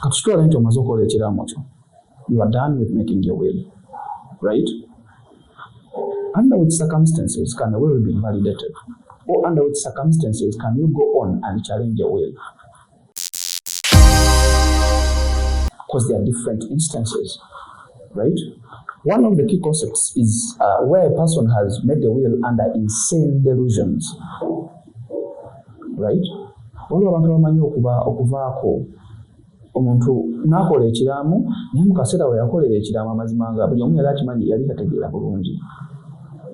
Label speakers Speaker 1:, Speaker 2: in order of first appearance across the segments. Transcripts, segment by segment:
Speaker 1: Katutwala nti omaze okukola ekiraamo kyo. You are done with making your will, right? Under which circumstances can a will be invalidated? Or under which circumstances can you go on and challenge your will? Because there are different instances, right? One of the key concepts is where a person has made a will under insane delusions, right? Waliwo abantu bamanyi okuvaako omuntu n'akola ekiraamu naye mu kaseera we yakolera ekiraamu amazima nga buli omu yali akimanyi yali tategeera bulungi.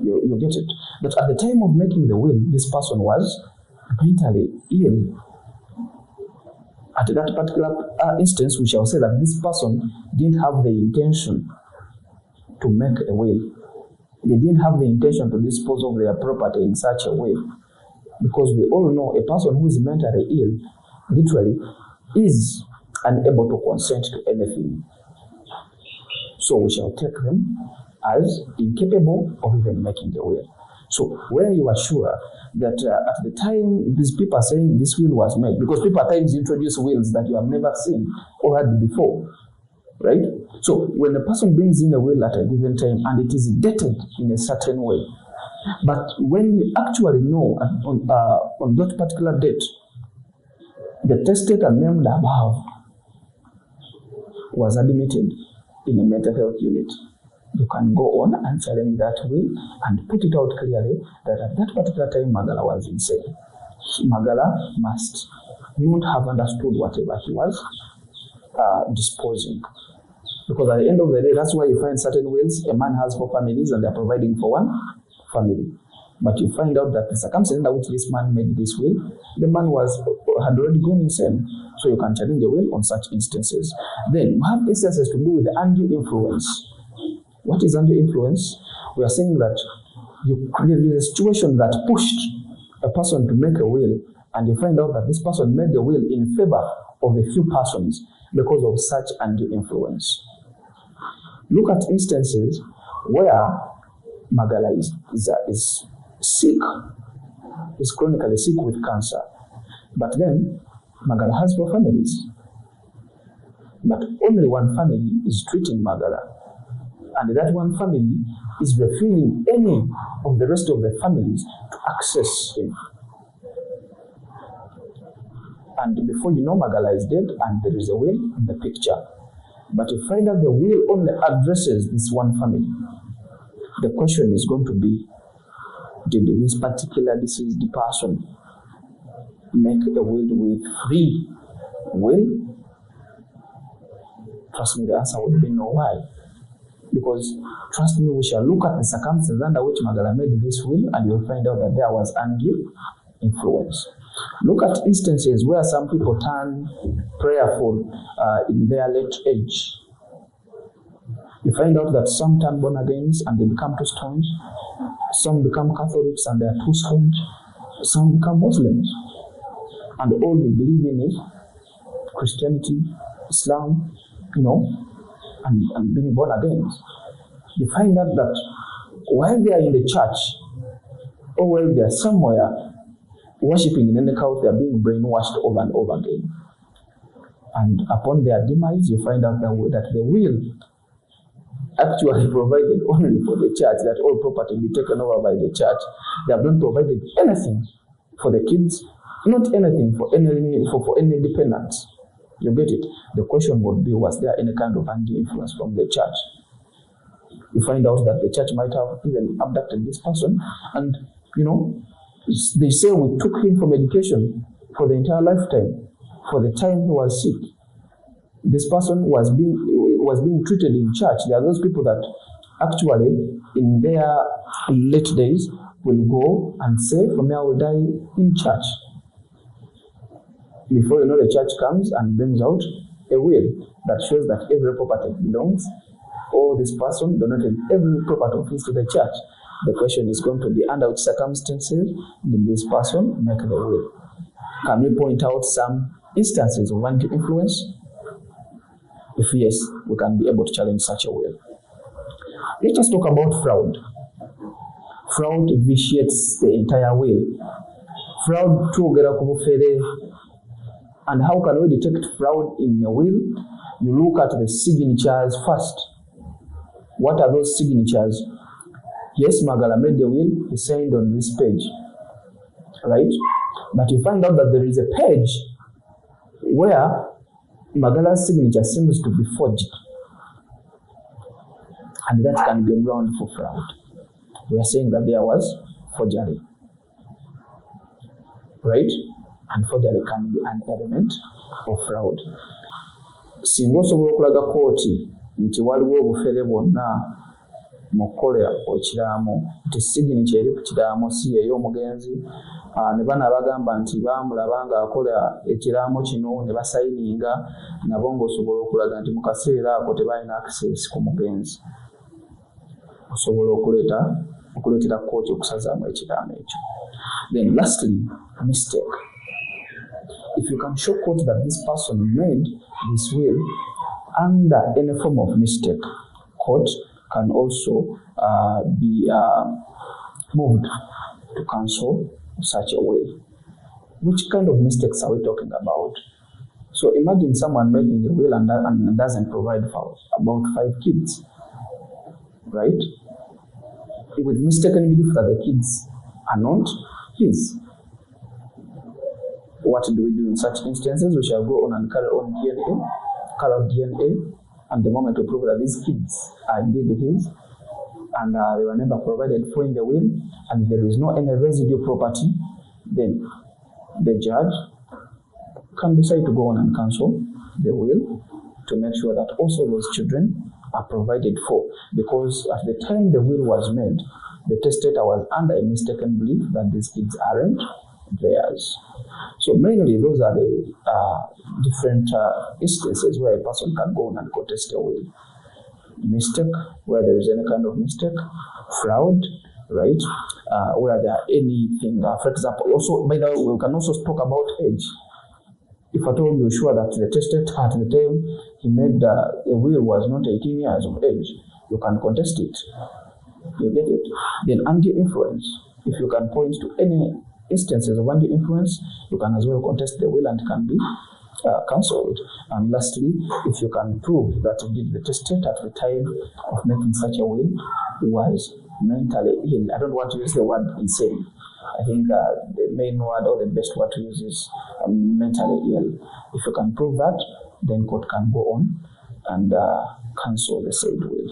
Speaker 1: You get it? But at the time of making the will, this person was mentally ill. At that particular instance, we shall say that this person didn't have the intention to make a will. They didn't have the intention to dispose of their property in such a way. Because we all know a person who is mentally ill, literally, is unable to consent to anything. So we shall take them as incapable of even making a will. So where you are sure that at the time these people are saying this will was made, because people at times introduce wills that you have never seen or heard before, right? So when a person brings in a will at a given time and it is dated in a certain way, but when you actually know on that particular date, the testator named above was admitted in a mental health unit, you can go on and challenge that will and put it out clearly that at that particular time Magala was insane. Magala must not have understood whatever he was disposing. Because at the end of the day, that's why you find certain wills, a man has 4 families and they're providing for one family. But you find out that the circumstance under which this man made this will, the man had already gone insane. So you can challenge a will on such instances. Then you have instances to do with undue influence. What is undue influence? We are saying that there is a situation that pushed a person to make a will, and you find out that this person made the will in favor of a few persons because of such undue influence. Look at instances where Magala is sick, is chronically sick with cancer, but then Magala has 4 families, but only one family is treating Magala, and that one family is refusing any of the rest of the families to access him. And before you know, Magala is dead and there is a will in the picture. But you find out the will only addresses this one family. The question is going to be, did this particular deceased person make a will with free will? Trust me, the answer would be no. Why? Because, trust me, we shall look at the circumstances under which Magala made this will and you'll find out that there was undue influence. Look at instances where some people turn prayerful in their late age. You find out that some turn born agains and they become too staunch. Some become Catholics and they are too staunch. Some become Muslims. And all they believe in is Christianity, Islam, and being born again. You find out that while they are in the church, or while they are somewhere worshipping in any cult, they are being brainwashed over and over again. And upon their demise, you find out that the will actually provided only for the church, that all property be taken over by the church. They have not provided anything for the kids, not anything for any dependents. You get it? The question would be, was there any kind of undue influence from the church? You find out that the church might have even abducted this person, and they say we took him from education for the entire lifetime, for the time he was sick. This person was being treated in church. There are those people that actually in their late days will go and say, for me I will die in church. Before you know, the church comes and brings out a will that shows that every property belongs, or this person donated every property of his to the church. The question is going to be, under which circumstances did this person make the will? Can we point out some instances of undue influence? If yes, we can be able to challenge such a will. Let us talk about fraud. Fraud vitiates the entire will. Fraud tugera kubufere And how can we detect fraud in a will? You look at the signatures first. What are those signatures? Yes, Magala made the will, he signed on this page, right? But you find out that there is a page where Magala's signature seems to be forged. And that can be a ground for fraud. We are saying that there was forgery, right? And forgery can be an element of fraud. Singa osobola okulaga kooti nti waliwo obufere bwonna mu kukola ekiraamo nti signature eri ku kiraamo si ey'omugenzi, ne bano abagamba nti baamulaba ng'akola ekiraamo kino ne basayininga, nabo ng'osobola okulaga nti mu kaseera ako tebalina access ku mugenzi. Osobola okuleetera kooti okusazaamu ekiraamo ekyo. Then lastly, mistake. If you can show court that this person made this will under any form of mistake, court can also be moved to cancel such a will. Which kind of mistakes are we talking about? So imagine someone making a will and doesn't provide for about 5 kids, right? With mistaken belief that the kids are not his. What do we do in such instances? We shall go on and carry out DNA, and the moment we prove that these kids are indeed his, and they were never provided for in the will, and there is no any residue property, then the judge can decide to go on and cancel the will to make sure that also those children are provided for. Because at the time the will was made, the testator was under a mistaken belief that these kids aren't theirs. So mainly those are the different instances where a person can go on and contest a will. Mistake, where there is any kind of mistake. Fraud, right? Where there are anything, for example, also, by the way, we can also talk about age. If at all you're sure that the testator at the time he made a will was not 18 years of age, you can contest it. You get it? Then undue influence. If you can point to any instances of undue influence, you can as well contest the will and can be cancelled. And lastly, if you can prove that indeed the testator at the time of making such a will was mentally ill. I don't want to use the word insane. I think the main word or the best word to use is mentally ill. If you can prove that, then court can go on and cancel the said will.